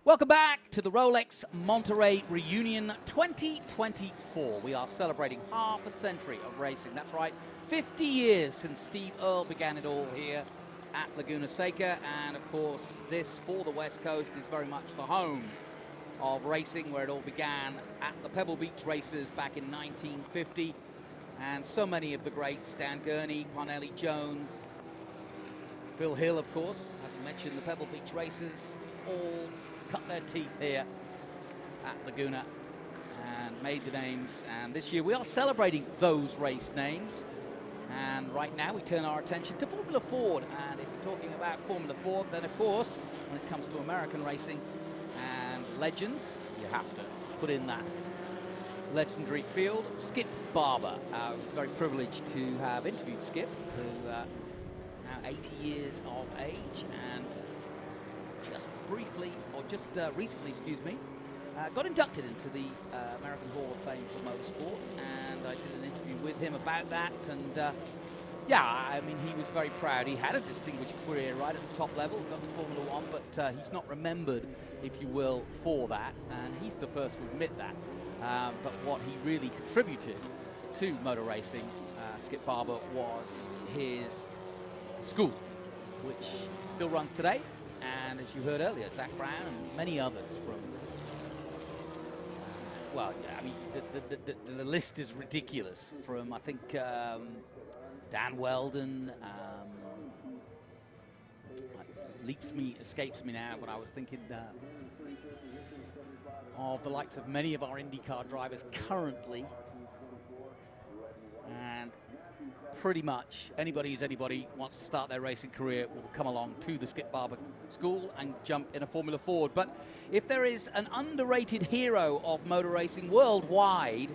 Welcome back to the Rolex Monterey Reunion 2024. We are celebrating half a century of racing. That's right, 50 years since Steve Earle began it all here at Laguna Seca. And of course, this for the West Coast is very much the home of racing, where it all began at the Pebble Beach races back in 1950. And so many of the greats, Dan Gurney, Parnelli Jones, Phil Hill, of course, as mentioned, the Pebble Beach races, all cut their teeth here at Laguna and made the names. And this year we are celebrating those race names. And right now we turn our attention to Formula Ford. And if you're talking about Formula Ford, then of course, when it comes to American racing and legends, you have to put in that legendary field. Skip Barber. I was very privileged to have interviewed Skip, who now 80 years of age, and just briefly, or just recently, excuse me, got inducted into the American Hall of Fame for Motorsport, and I did an interview with him about that. And yeah, I mean, he was very proud. He had a distinguished career right at the top level, got to Formula One, but he's not remembered, if you will, for that, and he's the first to admit that. But what he really contributed to motor racing, Skip Barber, was his school, which still runs today. And as you heard earlier, Zach Brown and many others from, well, yeah, I mean, the list is ridiculous. From, I think, Dan Weldon, escapes me now, but I was thinking of the likes of many of our IndyCar drivers currently. And pretty much anybody who's anybody wants to start their racing career will come along to the Skip Barber School and jump in a Formula Ford. But if there is an underrated hero of motor racing worldwide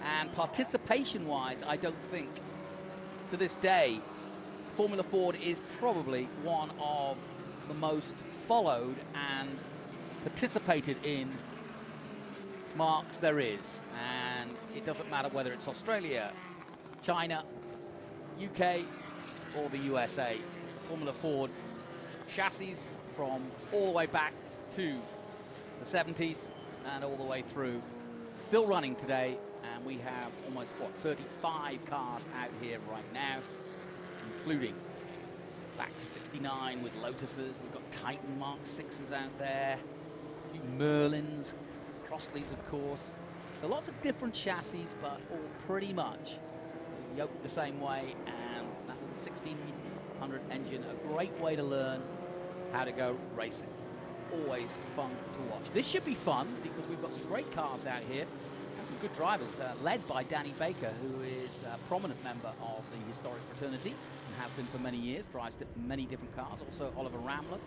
and participation-wise, I don't think to this day Formula Ford is probably one of the most followed and participated in marks there is. And it doesn't matter whether it's Australia, China, UK or the USA. Formula Ford chassis from all the way back to the 70s and all the way through. Still running today, and we have almost, what, 35 cars out here right now, including back to 69 with Lotuses. We've got Titan Mark 6s out there, a few Merlins, Crossleys, of course. So lots of different chassis, but all pretty much yoked the same way, and that 1600 engine, a great way to learn how to go racing. Always fun to watch. This should be fun because we've got some great cars out here and some good drivers, led by Danny Baker, who is a prominent member of the historic fraternity and has been for many years, drives many different cars. Also Oliver Ramler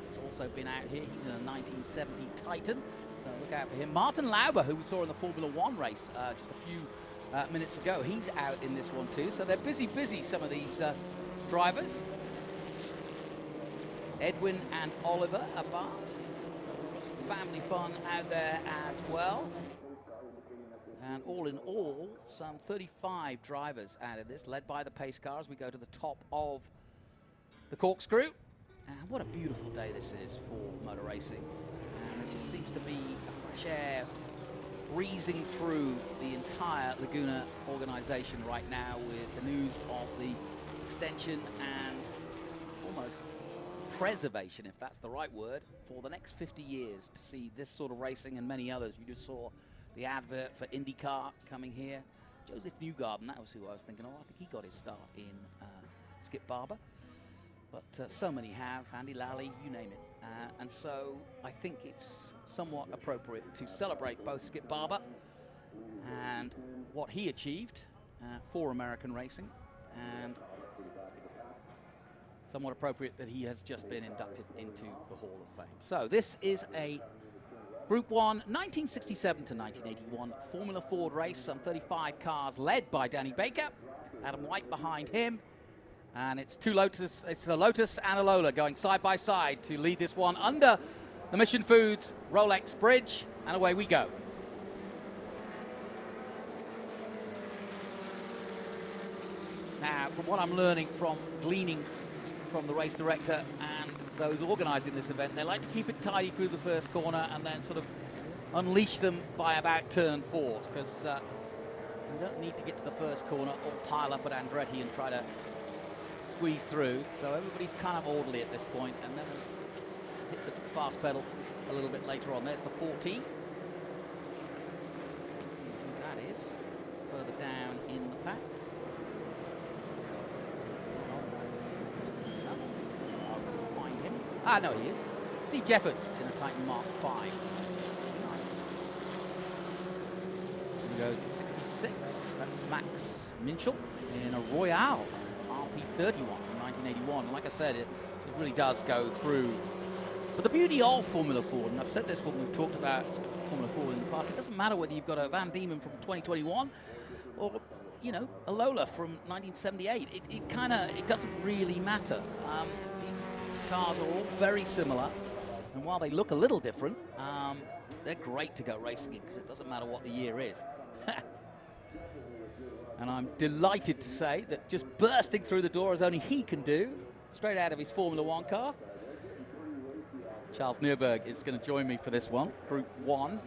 has also been out here. He's in a 1970 Titan, so look out for him. Martin Lauber, who we saw in the Formula One race just a few minutes ago, he's out in this one too. So they're busy, some of these drivers. Edwin and Oliver apart. So we've got some family fun out there as well. And all in all, some 35 drivers out of this, led by the pace cars. We go to the top of the corkscrew. And what a beautiful day this is for motor racing. And it just seems to be a fresh air breezing through the entire Laguna organization right now, with the news of the extension and almost preservation, if that's the right word, for the next 50 years to see this sort of racing and many others. You just saw the advert for IndyCar coming here. Joseph Newgarden, that was who I was thinking of. I think he got his start in Skip Barber. But so many have, Andy Lally, you name it. And so I think it's somewhat appropriate to celebrate both Skip Barber and what he achieved for American racing, and somewhat appropriate that he has just been inducted into the Hall of Fame. So this is a Group 1, 1967 to 1981 Formula Ford race. Some 35 cars led by Danny Baker, Adam White behind him. And it's two Lotus, it's a Lotus and a Lola going side by side to lead this one under the Mission Foods Rolex Bridge, and away we go. Now, from what I'm learning from gleaning from the race director and those organising this event, they like to keep it tidy through the first corner and then sort of unleash them by about turn 4, because you don't need to get to the first corner or pile up at Andretti and try to squeeze through. So everybody's kind of orderly at this point, and then hit the fast pedal a little bit later on. There's the 40. See who that is further down in the pack. I'll find him. Ah, no, he is. Steve Jeffords in a Titan Mark 5. Here goes the 66. That's Max Minchel in a Royale RP31 from 1981. And like I said, it really does go through. But the beauty of Formula Ford, and I've said this when we've talked about Formula Ford in the past, it doesn't matter whether you've got a Van Diemen from 2021 or, you know, a Lola from 1978. It doesn't really matter. These cars are all very similar, and while they look a little different, they're great to go racing in, because it doesn't matter what the year is. And I'm delighted to say that just bursting through the door as only he can do, straight out of his Formula One car, Charles Nierberg is going to join me for this one, Group 1.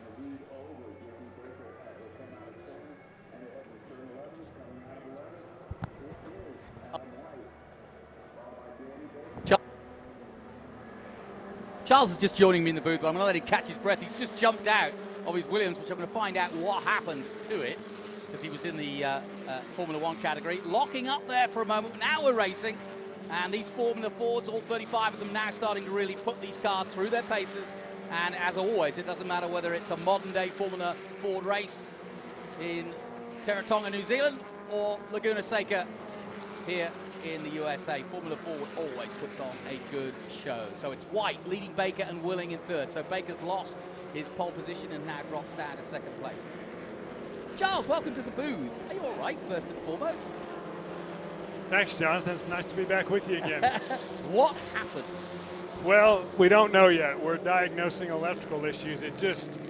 Charles is just joining me in the booth, but I'm going to let him catch his breath. He's just jumped out of his Williams, which I'm going to find out what happened to it, because he was in the Formula One category. Locking up there for a moment. Now we're racing. And these Formula Fords, all 35 of them now starting to really put these cars through their paces. And as always, it doesn't matter whether it's a modern-day Formula Ford race in Taronga, New Zealand, or Laguna Seca here in the USA. Formula Ford always puts on a good show. So it's White leading Baker and Willing in third. So Baker's lost his pole position and now drops down to second place. Charles, welcome to the booth. Are you all right, first and foremost? Thanks, Jonathan. It's nice to be back with you again. What happened? Well, we don't know yet. We're diagnosing electrical issues. It just,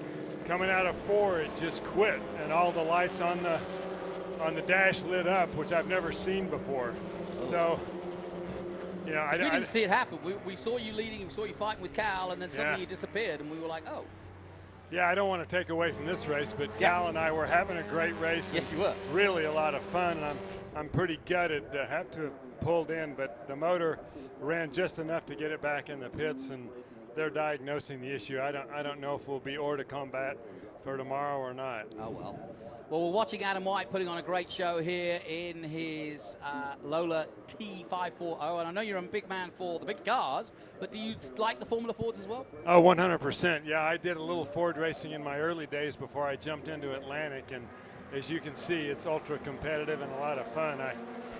coming out of 4, it just quit, and all the lights on the dash lit up, which I've never seen before. So, you know, we didn't see it happen. We saw you leading, we saw you fighting with Cal, and then suddenly you disappeared, and we were like, oh. Yeah, I don't want to take away from this race, but Cal and I were having a great race. Yes, you were. Really a lot of fun, and I'm pretty gutted to have to have pulled in, but the motor ran just enough to get it back in the pits, and they're diagnosing the issue. I don't know if we'll be hors de combat for tomorrow or not. Oh, well. Well, we're watching Adam White putting on a great show here in his Lola T540, and I know you're a big man for the big cars, but do you like the Formula Fords as well? Oh, 100%. Yeah, I did a little Ford racing in my early days before I jumped into Atlantic, and as you can see, it's ultra competitive and a lot of fun.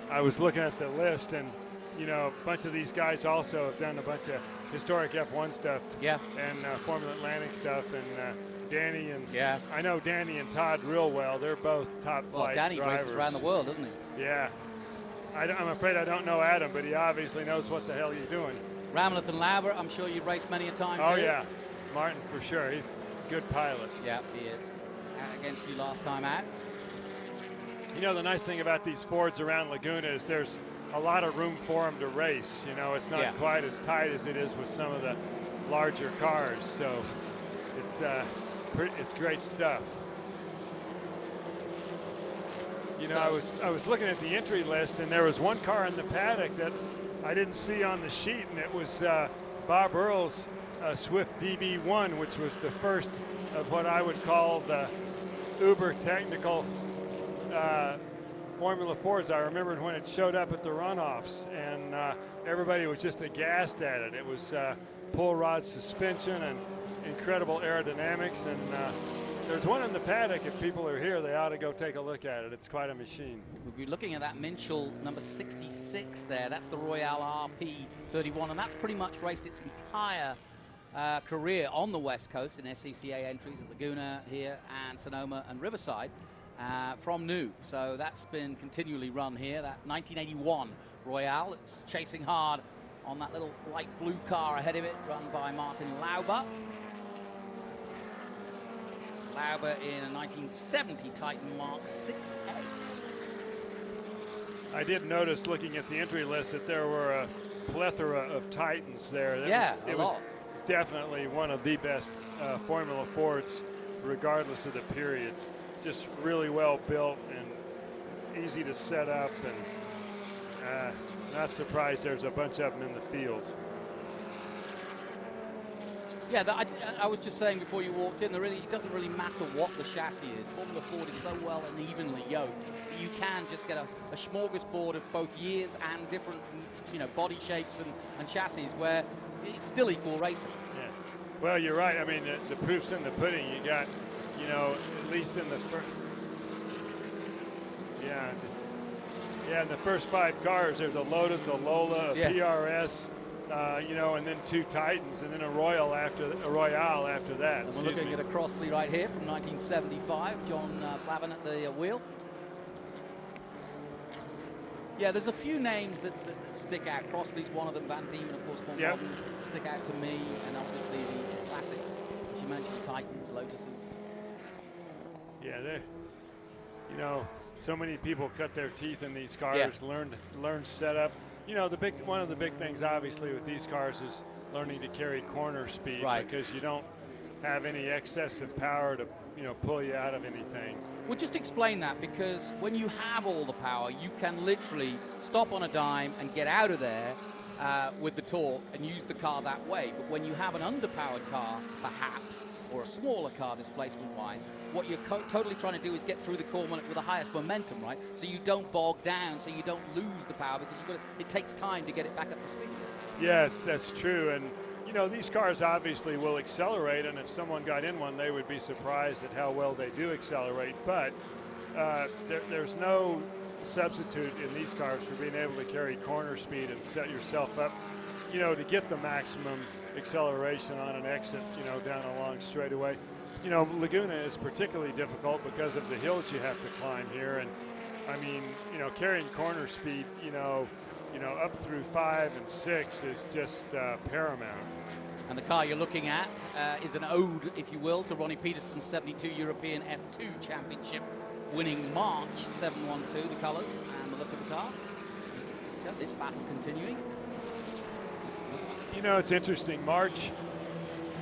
I was looking at the list, and you know, a bunch of these guys also have done a bunch of historic F1 stuff, and Formula Atlantic stuff, and Danny and I know Danny and Todd real well. They're both top flight Danny drivers. races around the world, doesn't he? Yeah. I'm afraid I don't know Adam, but he obviously knows what the hell he's doing. Ramleth and Lauber, I'm sure you've raced many a time Oh too. yeah, Martin for sure. He's a good pilot. Yeah, he is. Out against you last time out. You know, the nice thing about these Fords around Laguna is there's a lot of room for them to race. You know, it's not quite as tight as it is with some of the larger cars. So it's great stuff. You know, I was looking at the entry list, and there was one car in the paddock that I didn't see on the sheet, and it was Bob Earl's Swift DB1, which was the first of what I would call the uber technical Formula Fords. I remembered when it showed up at the runoffs, and everybody was just aghast at it. It was pull rod suspension and incredible aerodynamics, and there's one in the paddock. If people are here, they ought to go take a look at it. It's quite a machine. We'll be looking at that Minchel number 66 there. That's the Royale RP31, and that's pretty much raced its entire career on the West Coast in SCCA entries at Laguna here and Sonoma and Riverside from new. So that's been continually run here. That 1981 Royale, it's chasing hard on that little light blue car ahead of it, run by Martin Lauber. Lauber in a 1970 Titan Mark 6A. I did notice looking at the entry list that there were a plethora of Titans there. It was definitely one of the best Formula Fords, regardless of the period. Just really well built and easy to set up, and not surprised there's a bunch of them in the field. Yeah, I was just saying before you walked in, it doesn't really matter what the chassis is. Formula Ford is so well and evenly yoked that you can just get a smorgasbord of both years and different, body shapes and chassis where it's still equal racing. Yeah. Well, you're right. I mean, the proof's in the pudding. You got, at least in the first. Yeah, in the first 5 cars, there's a Lotus, a Lola, a PRS. And then 2 Titans, and then a Royale after that. And we're looking at a Crossley right here from 1975. John Flavin at the wheel. Yeah, there's a few names that stick out. Crossley's one of them. Van Diemen, of course, Modern stick out to me, and obviously the classics. As you mentioned, Titans, Lotuses. Yeah, so many people cut their teeth in these cars, learn setup. One of the big things, obviously, with these cars is learning to carry corner speed, because you don't have any excessive power to, pull you out of anything. Well, just explain that, because when you have all the power, you can literally stop on a dime and get out of there with the torque and use the car that way. But when you have an underpowered car, perhaps, or a smaller car displacement-wise, what you're totally trying to do is get through the corner with the highest momentum, right? So you don't bog down, so you don't lose the power, because it takes time to get it back up to speed. Yes, that's true. And, these cars obviously will accelerate, and if someone got in one, they would be surprised at how well they do accelerate. But there's no substitute in these cars for being able to carry corner speed and set yourself up, to get the maximum acceleration on an exit, down a long straightaway. Laguna is particularly difficult because of the hills you have to climb here, and I mean, carrying corner speed, up through 5 and 6 is just paramount. And the car you're looking at is an ode, if you will, to Ronnie Peterson's 72 European F2 Championship winning March 712, the colours and the look of the car. This battle continuing. It's interesting. March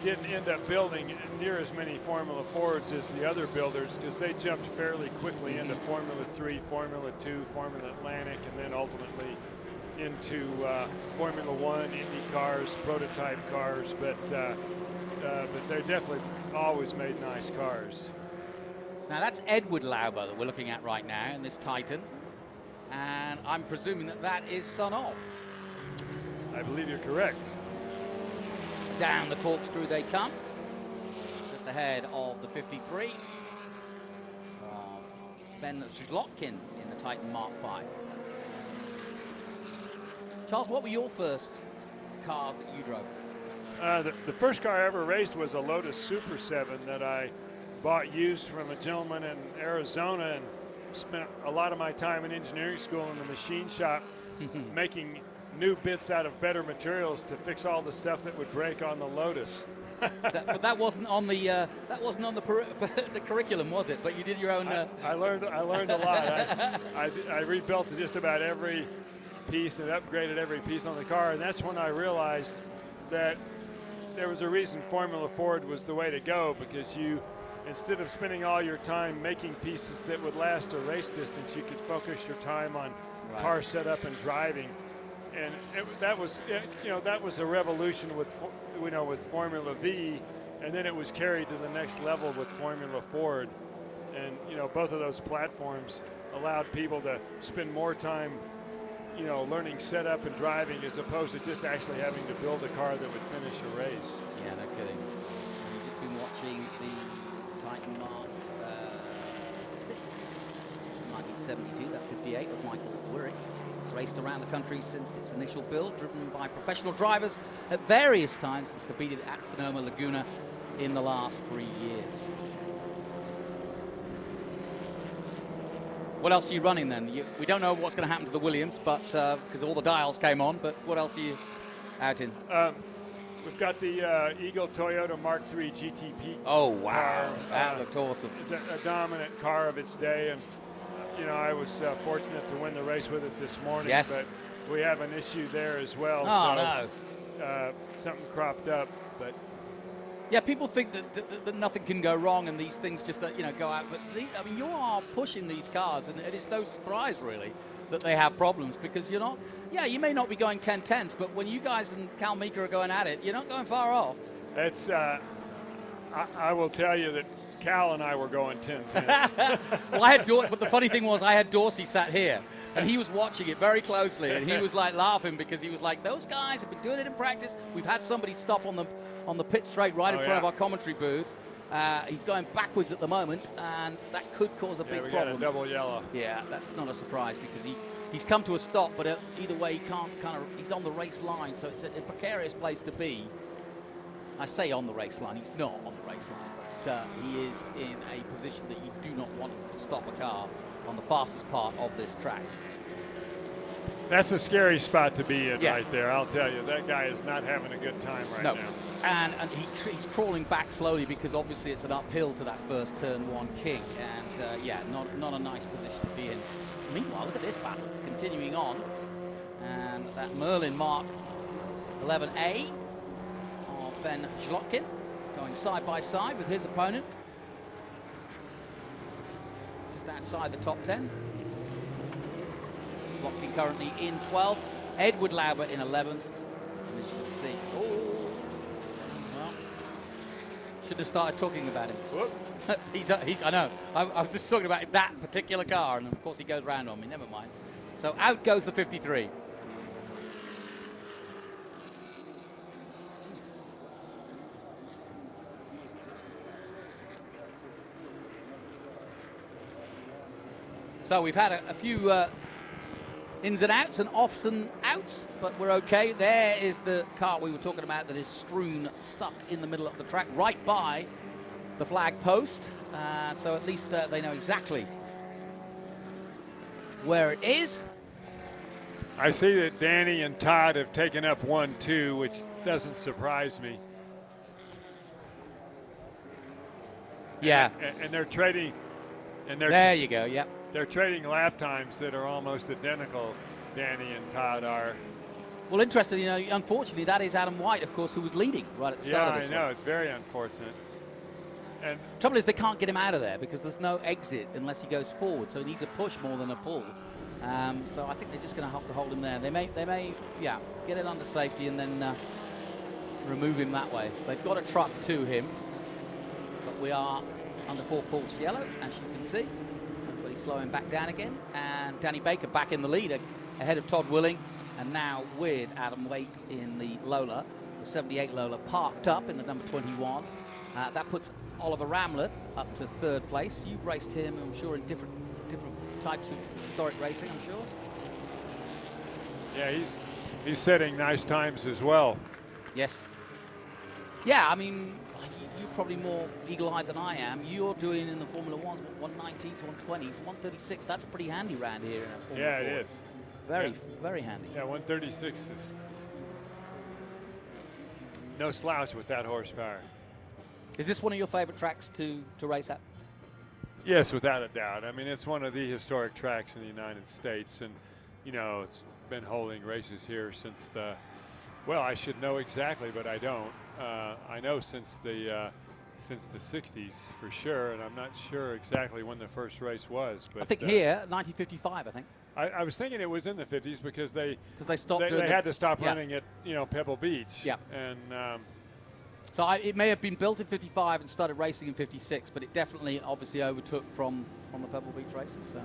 didn't end up building near as many Formula Fords as the other builders, because they jumped fairly quickly into Formula 3, Formula 2, Formula Atlantic, and then ultimately into Formula 1, Indy cars, prototype cars, but they definitely always made nice cars. Now that's Edward Lauber that we're looking at right now in this Titan, and I'm presuming that is son of. I believe you're correct. Down the corkscrew they come, just ahead of the 53 Ben Slotkin in the Titan Mark V. Charles, what were your first cars that you drove? The first car I ever raced was a Lotus Super 7 that I bought used from a gentleman in Arizona, and spent a lot of my time in engineering school in the machine shop making new bits out of better materials to fix all the stuff that would break on the Lotus. But that wasn't on the the curriculum, was it? But you did your own. I learned a lot. I rebuilt just about every piece and upgraded every piece on the car, and that's when I realized that there was a reason Formula Ford was the way to go, because instead of spending all your time making pieces that would last a race distance, you could focus your time on car setup and driving. And that was a revolution with Formula V, and then it was carried to the next level with Formula Ford. And both of those platforms allowed people to spend more time learning setup and driving, as opposed to just actually having to build a car that would finish a race. Yeah, no kidding. You've just been watching the Titan Mark 6, 1972, that 58 of Michael Wurrick. Raced around the country since its initial build, driven by professional drivers at various times. It's competed at Sonoma Laguna in the last 3 years. What else are you running then? We don't know what's going to happen to the Williams, but because all the dials came on. But what else are you out in? We've got the Eagle Toyota Mark III GTP. Oh wow, car. that looked awesome. It's a dominant car of its day, and you know, I was fortunate to win the race with it this morning. Yes. But we have an issue there as well. Oh, so, no. Something cropped up, but. Yeah, people think that nothing can go wrong and these things just, you know, go out. But, I mean, you are pushing these cars, and it's no surprise, really, that they have problems because you're not, yeah, you may not be going 10-10s, but when you guys and Cal Meeker are going at it, you're not going far off. It's, I will tell you that Cal and I were going 10-10s. Well, I had but the funny thing was I had Dorsey sat here, and he was watching it very closely, and he was like laughing because he was like, those guys have been doing it in practice. We've had somebody stop on the pit straight right in front of our commentary booth. He's going backwards at the moment, and that could cause a big problem. We got a double yellow. Yeah, that's not a surprise because he's come to a stop, but either way, he can't he's on the race line, so it's a precarious place to be. I say on the race line, he's not on the race line, but he is in a position that you do not want to stop a car on the fastest part of this track. That's a scary spot to be in right there. I'll tell you, that guy is not having a good time right now. And he's crawling back slowly because obviously it's an uphill to that first turn one king. And yeah, not a nice position to be in. Meanwhile, look at this battle. It's continuing on. And that Merlin Mark 11A of Ben Zlotkin going side by side with his opponent. Just outside the top 10. Zlotkin currently in 12th. Edward Lauber in 11th. And as you can see, well, should have started talking about him. I know. I'm just talking about that particular car, and of course he goes round on me. Never mind. So out goes the 53. So we've had a few ins and outs and offs and outs, but we're okay. There is the car we were talking about that is strewn, stuck in the middle of the track, right by the flag post. So at least they know exactly where it is. I see that Danny and Todd have taken up 1-2, which doesn't surprise me. Yeah. And they're trading. And there you go, yep. They're trading lap times that are almost identical, Danny and Todd are. Well, interesting, you know, unfortunately, that is Adam White, of course, who was leading right at the start of this one. Yeah, I know, it's very unfortunate. And the trouble is they can't get him out of there because there's no exit unless he goes forward, so he needs a push more than a pull. So I think they're just going to have to hold him there. They may, yeah, get it under safety and then remove him that way. They've got a truck to him, but we are under 4 pulse yellow, as you can see. Everybody's slowing back down again, and Danny Baker back in the lead ahead of Todd Willing, and now with Adam Waite in the Lola, the 78 Lola parked up in the number 21. That puts Oliver Ramlet up to 3rd place. You've raced him, I'm sure, in different types of historic racing, I'm sure. Yeah, he's setting nice times as well. Yes. Yeah, I mean, you're probably more eagle-eyed than I am. You're doing in the Formula 1s 119 to 120s, 136. That's pretty handy around here in a Formula 4. It is. Very handy. Yeah, 136 is no slouch with that horsepower. Is this one of your favorite tracks to race at? Yes, without a doubt. I mean, it's one of the historic tracks in the United States, and you know, it's been holding races here since the. Well, I should know exactly, but I don't. I know since the 60s for sure, and I'm not sure exactly when the first race was. But I think here, 1955, I think. I was thinking it was in the 50s because they stopped. They had to stop running at Pebble Beach. Yeah. And so it may have been built in 55 and started racing in 56, but it definitely obviously overtook from the Pebble Beach races. So.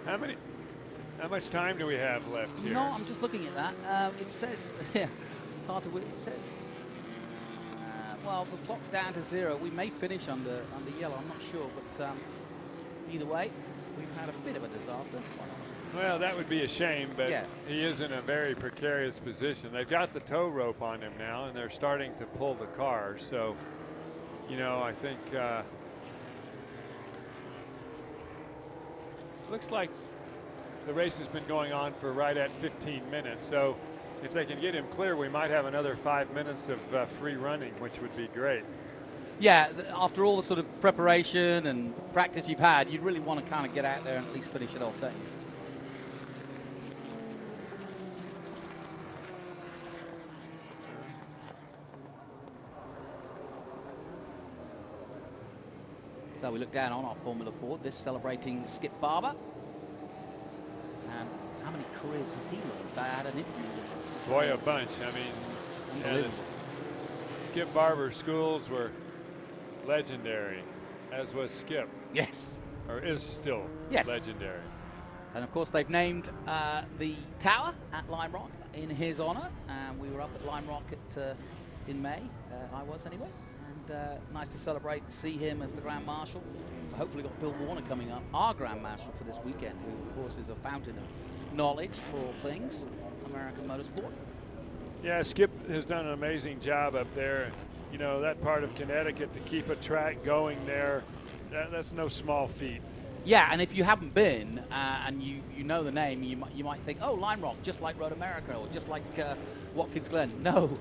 How much time do we have left here? No, I'm just looking at that. It says, yeah, it's hard to. It says, well, the clock's down to 0. We may finish under yellow. I'm not sure, but either way, we've had a bit of a disaster. Well, that would be a shame, but he is in a very precarious position. They've got the tow rope on him now, and they're starting to pull the car. So, you know, I think looks like the race has been going on for right at 15 minutes. So if they can get him clear, we might have another 5 minutes of free running, which would be great. Yeah, after all the sort of preparation and practice you've had, you'd really want to kind of get out there and at least finish it off, don't you? So we look down on our Formula Ford, this celebrating Skip Barber. And how many careers has he launched? I had an interview with him. Boy, a bunch. I mean, yeah, Skip Barber schools were legendary, as was Skip. Yes. Or is still legendary. And of course, they've named the tower at Lime Rock in his honor. And we were up at Lime Rock in May. I was anyway. And nice to celebrate, see him as the Grand Marshal. Hopefully got Bill Warner coming up, our Grand Marshal for this weekend, who of course is a fountain of knowledge for all things American motorsport. Yeah, Skip has done an amazing job up there. You know, that part of Connecticut, to keep a track going there, that's no small feat. Yeah, and if you haven't been and you know the name, you might think, oh, Lime Rock, just like Road America or just like Watkins Glen. No,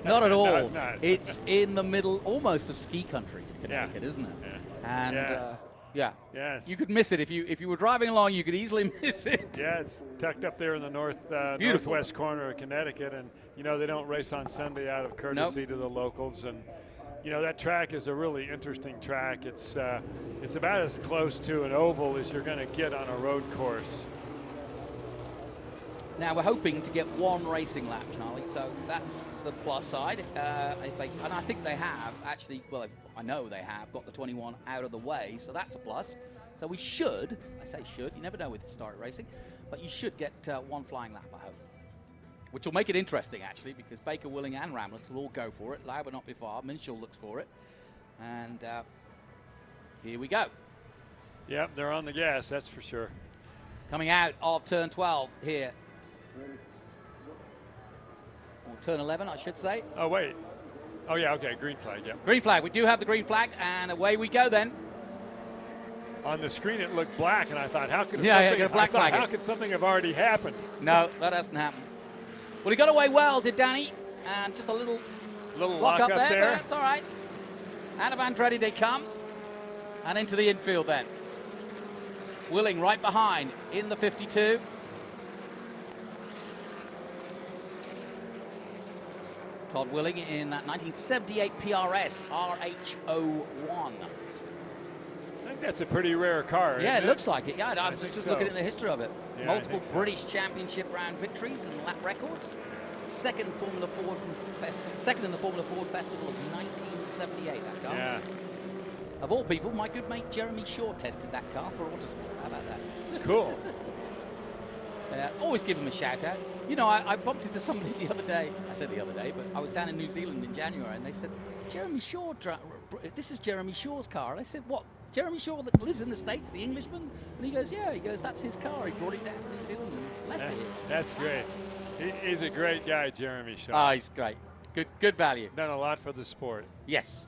not at all. No, it's not. It's in the middle almost of ski country, Connecticut, isn't it? Yeah. And yeah, you could miss it if you were driving along. You could easily miss it. Yeah, it's tucked up there in the northwest corner of Connecticut, and you know they don't race on Sunday out of courtesy to the locals. And you know that track is a really interesting track. It's about as close to an oval as you're going to get on a road course. Now we're hoping to get one racing lap, Charlie. So that's the plus side. And I think they have actually. Well, I know they have got the 21 out of the way, so that's a plus. So we should. I say should. You never know with historic racing, but you should get one flying lap, I hope. Which will make it interesting, actually, because Baker, Willing, and Ramless will all go for it. Lauber not be far. Minshall looks for it, and here we go. Yep, they're on the gas. That's for sure. Coming out of turn 12 here. Or turn 11, I should say. Oh, wait. Oh, yeah, okay, green flag, yeah. Green flag. We do have the green flag, and away we go then. On the screen, it looked black, and I thought, how could how could something have already happened? No, that hasn't happened. Well, he got away well, did Danny? And just a little lock up there. But that's all right. Out of Andretti they come, and into the infield then. Willing right behind in the 52. Todd Willing in that 1978 PRS RH01. I think that's a pretty rare car. Yeah, it looks like it. Yeah, I was just so. looking at the history of it. Yeah, Multiple British Championship round victories and lap records. Second in the Formula Ford Festival of 1978. That car. Yeah. Of all people, my good mate Jeremy Shaw tested that car for Autosport. How about that? Cool. Always give him a shout out. You know, I bumped into somebody the other day. I said the other day, but I was down in New Zealand in January, and they said, Jeremy Shaw, this is Jeremy Shaw's car. And I said, what? Jeremy Shaw that lives in the States, the Englishman? And he goes, yeah. He goes, that's his car. He brought it down to New Zealand and left it. That's great. He's a great guy, Jeremy Shaw. Ah, he's great. Good value. Done a lot for the sport. Yes.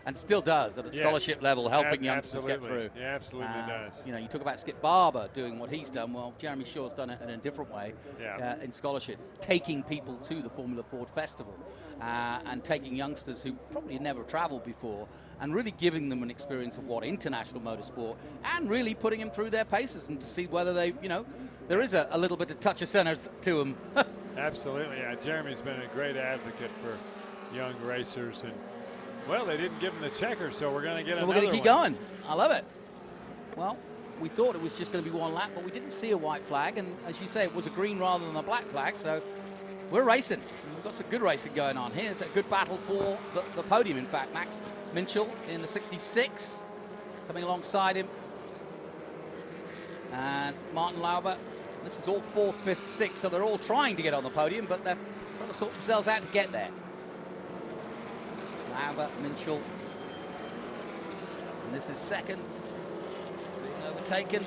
And still does at a scholarship level, helping youngsters get through. Yeah, absolutely does. You know, you talk about Skip Barber doing what he's done. Well, Jeremy Shaw's done it in a different way in scholarship, taking people to the Formula Ford Festival and taking youngsters who probably never traveled before and really giving them an experience of what international motorsport and really putting them through their paces and to see whether they, you know, there is a little bit of touch of centers to them. Absolutely, yeah. Jeremy's been a great advocate for young racers, and well, they didn't give him the checker, so we're going to get another one. We're going to keep going. I love it. Well, we thought it was just going to be one lap, but we didn't see a white flag, and as you say, it was a green rather than a black flag, so we're racing. We've got some good racing going on here. It's a good battle for the podium, in fact. Max Minshall in the 66, coming alongside him. And Martin Lauber. This is all 4th, 5th, 6th, so they're all trying to get on the podium, but they're trying to sort themselves out to get there. Lauber, Minshall. And this is second, being overtaken.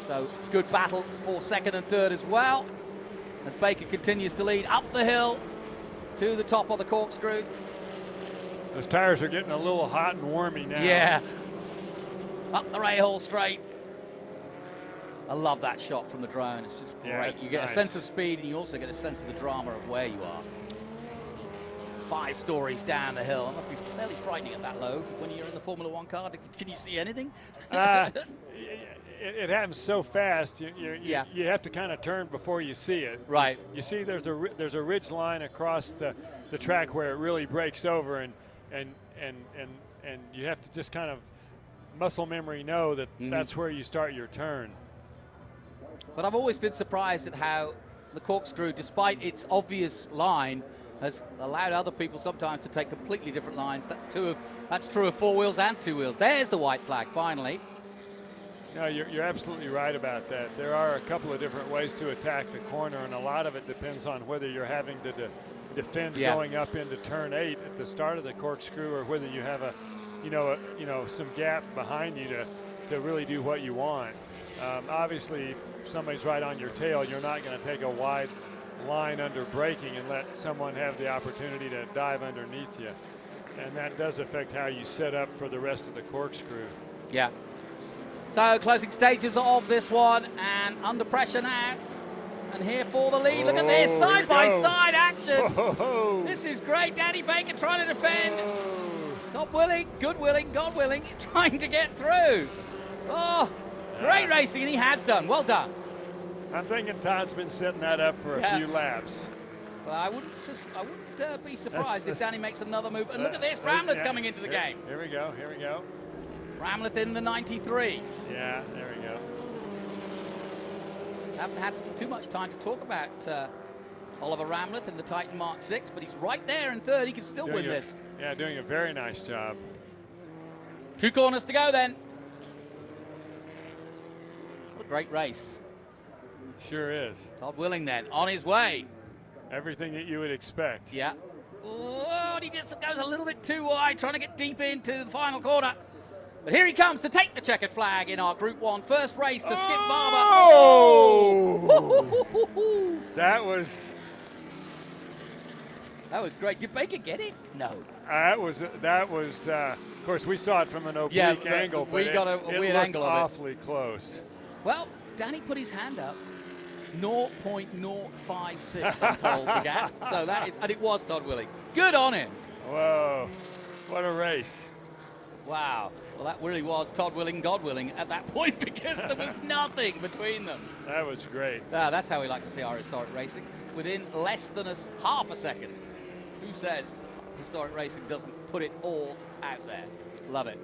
So good battle for second and third as well, as Baker continues to lead up the hill to the top of the corkscrew. Those tires are getting a little hot and warmy now. Yeah. Up the Rahal straight. I love that shot from the drone. It's just great. You get a sense of speed, and you also get a sense of the drama of where you are. 5 stories down the hill. It must be fairly frightening at that low when you're in the Formula One car. Can you see anything? It happens so fast. You have to kind of turn before you see it. Right. You see, there's a ridge line across the track where it really breaks over, and you have to just kind of muscle memory know that that's where you start your turn. But I've always been surprised at how the corkscrew, despite its obvious line, has allowed other people sometimes to take completely different lines. That's true of 4 wheels and 2 wheels. There's the white flag, finally. No, you're absolutely right about that. There are a couple of different ways to attack the corner, and a lot of it depends on whether you're having to defend going up into turn 8 at the start of the corkscrew, or whether you have some gap behind you to really do what you want. Obviously, if somebody's right on your tail, you're not going to take a wide line under braking and let someone have the opportunity to dive underneath you. And that does affect how you set up for the rest of the corkscrew. Yeah. So closing stages of this one, and under pressure now. And here for the lead. Look at this side-by-side action. Whoa. This is great. Danny Baker trying to defend. Top willing, good willing, God willing, trying to get through. Oh, great racing, and he has done. Well done. I'm thinking Todd's been setting that up for a few laps. Well, I wouldn't be surprised if Danny makes another move. And look at this, Ramleth coming into the game. Here we go. Ramleth in the 93. Yeah, there we go. Haven't had too much time to talk about Oliver Ramleth in the Titan Mark 6, but he's right there in third. He can still win this. Yeah, doing a very nice job. 2 corners to go then. What a great race. Sure is. Todd Willing then, on his way. Everything that you would expect. Yeah. Oh, and he just goes a little bit too wide, trying to get deep into the final corner. But here he comes to take the checkered flag in our Group 1 first race, the Skip Barber. Oh! That was great. Did Baker get it? No. That was. Of course, we saw it from an oblique angle, but we got a weird angle of it. Awfully close. Well, Danny put his hand up. 0.056, I'm told, the gap. So that is, and it was Todd Willing. Good on him. Whoa, what a race. Wow. Well, that really was Todd Willing, God willing at that point, because there was nothing between them. That was great. That's how we like to see our historic racing, within less than half a second. Who says historic racing doesn't put it all out there? Love it.